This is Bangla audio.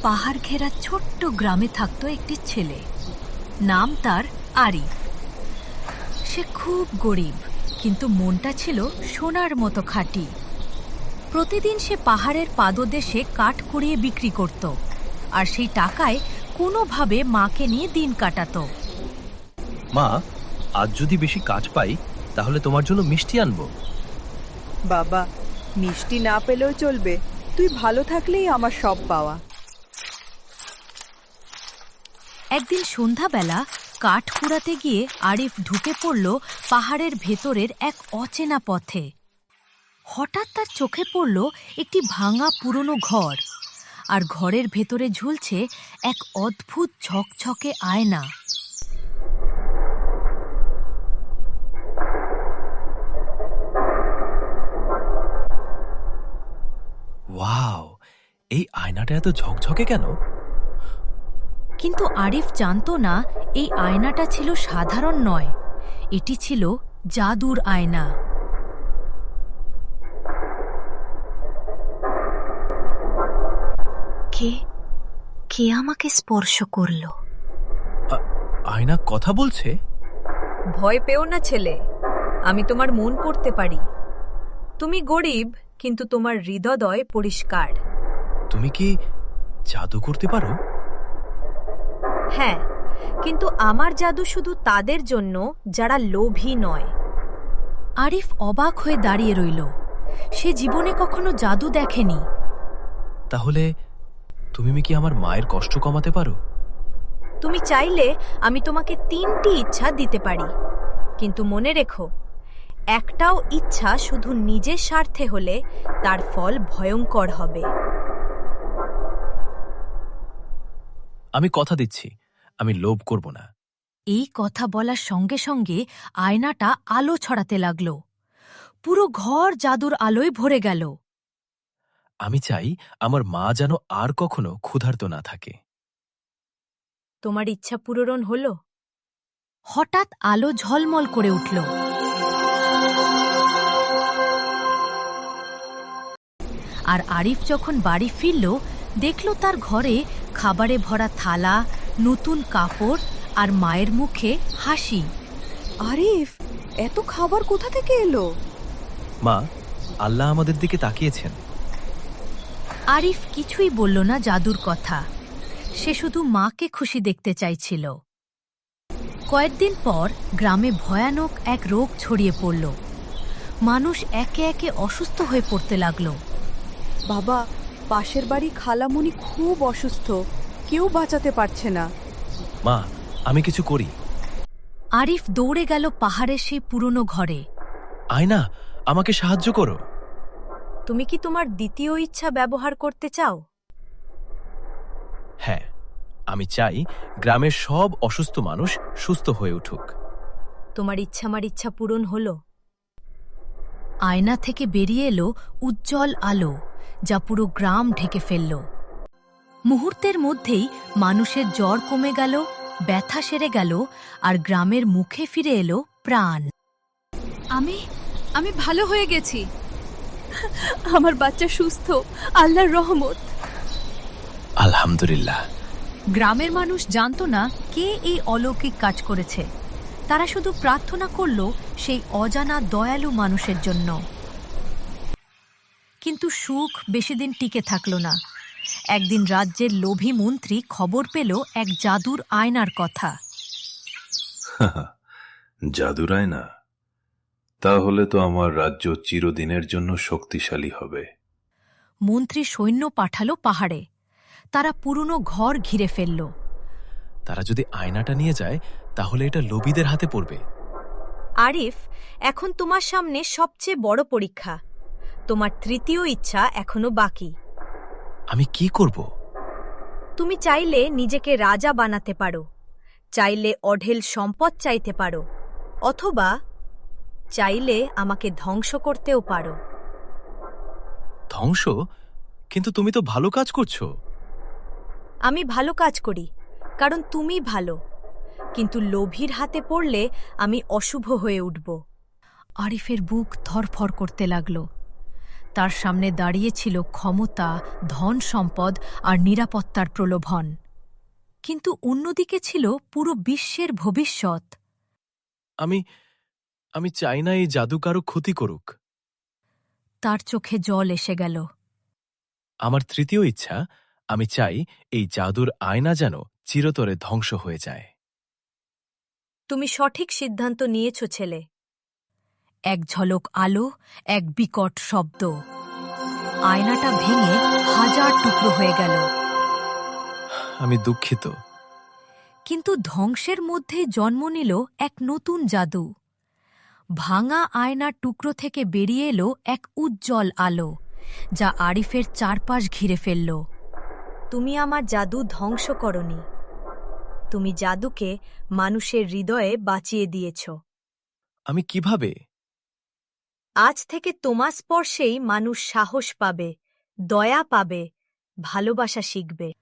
পাহাড় ঘেরা ছোট্ট গ্রামে থাকত একটি ছেলে। নাম তার আরিফ। সে খুব গরিব, কিন্তু মনটা ছিল সোনার মতো খাঁটি। প্রতিদিন সে পাহাড়ের পাদদেশে কাঠ কুড়িয়ে বিক্রি করত, আর সেই টাকায় কোনোভাবে মাকে নিয়ে দিন কাটাত। মা, আজ যদি বেশি কাজ পাই তাহলে তোমার জন্য মিষ্টি আনবো। বাবা, মিষ্টি না পেলেও চলবে, তুই ভালো থাকলেই আমার সব পাওয়া। একদিন সন্ধ্যাবেলা কাঠ কুড়াতে গিয়ে আরিফ ঢুকে পড়ল পাহাড়ের ভেতরের এক অচেনা পথে। হঠাৎ তার চোখে পড়ল একটি ভাঙা পুরনো ঘর, আর ঘরের ভেতরে ঝুলছে এক অদ্ভুত ঝকঝকে আয়না। ওয়াও, এই আয়নাটা এত ঝকঝকে কেন? কিন্তু আরিফ জানত না এই আয়নাটা ছিল সাধারণ নয়, এটি ছিল জাদুর আয়না। কে কে আমাকে স্পর্শ করল? আয়না কথা বলছে? ভয় পেও না ছেলে, আমি তোমার মন পড়তে পারি। তুমি গরিব, কিন্তু তোমার হৃদয় পরিষ্কার। তুমি কি জাদু করতে পারো? হ্যাঁ, কিন্তু আমার জাদু শুধু তাদের জন্য যারা লোভী নয়। আরিফ অবাক হয়ে দাঁড়িয়ে রইল। সে জীবনে কখনো জাদু দেখেনি। তাহলে তুমি কি আমার মায়ের কষ্ট কমাতে পারো? তুমি চাইলে আমি তোমাকে 3টি ইচ্ছা দিতে পারি, কিন্তু মনে রেখো, একটাও ইচ্ছা শুধু নিজের স্বার্থে হলে তার ফল ভয়ঙ্কর হবে। আমি কথা দিচ্ছি, আমি লোভ করব না। এই কথা বলার সঙ্গে সঙ্গে আয়নাটা আলো ছড়াতে লাগল। পুরো ঘর জাদুর আলোয় ভরে গেল। আমি চাই আমার মা যেন আর কখনো ক্ষুধার্ত না থাকে। তোমার ইচ্ছা পূরণ হল। হঠাৎ আলো ঝলমল করে উঠল। আর আরিফ যখন বাড়ি ফিরল, দেখল তার ঘরে খাবারে ভরা থালা, নতুন কাপড় আর মায়ের মুখে হাসি। আরিফ, এত খাবার কোথা থেকে এলো? মা, আল্লাহ আমাদের দিকে তাকিয়েছেন। আরিফ কিছুই বলল না জাদুর কথা। সে শুধু মাকে খুশি দেখতে চাইছিল। কয়েকদিন পর গ্রামে ভয়ানক এক রোগ ছড়িয়ে পড়ল। মানুষ একে একে অসুস্থ হয়ে পড়তে লাগল। বাবা, পাশের বাড়ি খালামণি খুব অসুস্থ, কেউ বাঁচাতে পারছে না। মা, আমি কিছু করি। আরিফ দৌড়ে গেল পাহাড়ের সেই পুরনো ঘরে। আয়না, আমাকে সাহায্য করো। তুমি কি তোমার দ্বিতীয় ইচ্ছা ব্যবহার করতে চাও? হ্যাঁ, আমি চাই গ্রামের সব অসুস্থ মানুষ সুস্থ হয়ে উঠুক। তোমার ইচ্ছা আমার ইচ্ছা পূরণ হল। আয়না থেকে বেরিয়ে এলো উজ্জ্বল আলো, যা পুরো গ্রাম ঢেকে ফেলল। মুহূর্তের মধ্যেই মানুষের জ্বর কমে গেল, ব্যথা সেরে গেল, আর গ্রামের মুখে ফিরে এলো প্রাণ। আমি ভালো হয়ে গেছি। আমার বাচ্চা সুস্থ, আল্লাহর রহমত। আলহামদুলিল্লাহ। গ্রামের মানুষ জানত না কে এই অলৌকিক কাজ করেছে। তারা শুধু প্রার্থনা করল সেই অজানা দয়ালু মানুষের জন্য। কিন্তু সুখ বেশিদিন টিকে থাকল না। একদিন রাজ্যের লোভী মন্ত্রী খবর পেল এক জাদুর আয়নার কথা। জাদুর আয়না? তাহলে তো আমার রাজ্য চিরদিনের জন্য শক্তিশালী হবে। মন্ত্রী সৈন্য পাঠালো পাহাড়ে। তারা পুরনো ঘর ঘিরে ফেলল। তারা যদি আয়নাটা নিয়ে যায় তাহলে এটা লোভীদের হাতে পড়বে। আরিফ, এখন তোমার সামনে সবচেয়ে বড় পরীক্ষা। তোমার তৃতীয় ইচ্ছা এখনো বাকি। আমি কি করব? তুমি চাইলে নিজেকে রাজা বানাতে পারো, চাইলে অঢেল সম্পদ চাইতে পারো, অথবা চাইলে আমাকে ধ্বংস করতেও পারো। ধ্বংস? কিন্তু তুমি তো ভালো কাজ করছো। আমি ভালো কাজ করি, কারণ তুমি ভালো, কিন্তু লোভীর হাতে পড়লে আমি অশুভ হয়ে উঠব। আরিফের বুক ধরফর করতে লাগল। তার সামনে দাঁড়িয়ে ছিল ক্ষমতা, ধন সম্পদ আর নিরাপত্তার প্রলোভন। কিন্তু অন্যদিকে ছিল পুরো বিশ্বের ভবিষ্যৎ। আমি আমি চাই না এই জাদু কারো ক্ষতি করুক। তার চোখে জল এসে গেল। আমার তৃতীয় ইচ্ছা, আমি চাই এই জাদুর আয়না যেন চিরতরে ধ্বংস হয়ে যায়। তুমি সঠিক সিদ্ধান্ত নিয়েছ, ছেলে। এক ঝলক আলো, এক বিকট শব্দ। আয়নাটা ভেঙে হাজার টুকরো হয়ে গেল। আমি দুঃখিত। কিন্তু ধ্বংসের মধ্যে জন্ম নিল এক নতুন জাদু। ভাঙা আয়নার টুকরো থেকে বেরিয়ে এলো এক উজ্জ্বল আলো, যা আরিফের চারপাশ ঘিরে ফেলল। তুমি আমার জাদু ধ্বংস করনি, তুমি জাদুকে মানুষের হৃদয়ে বাঁচিয়ে দিয়েছ। আমি কিভাবে? আজ থেকে তোমার স্পর্শেই মানুষ সাহস পাবে, দয়া পাবে, ভালোবাসা শিখবে।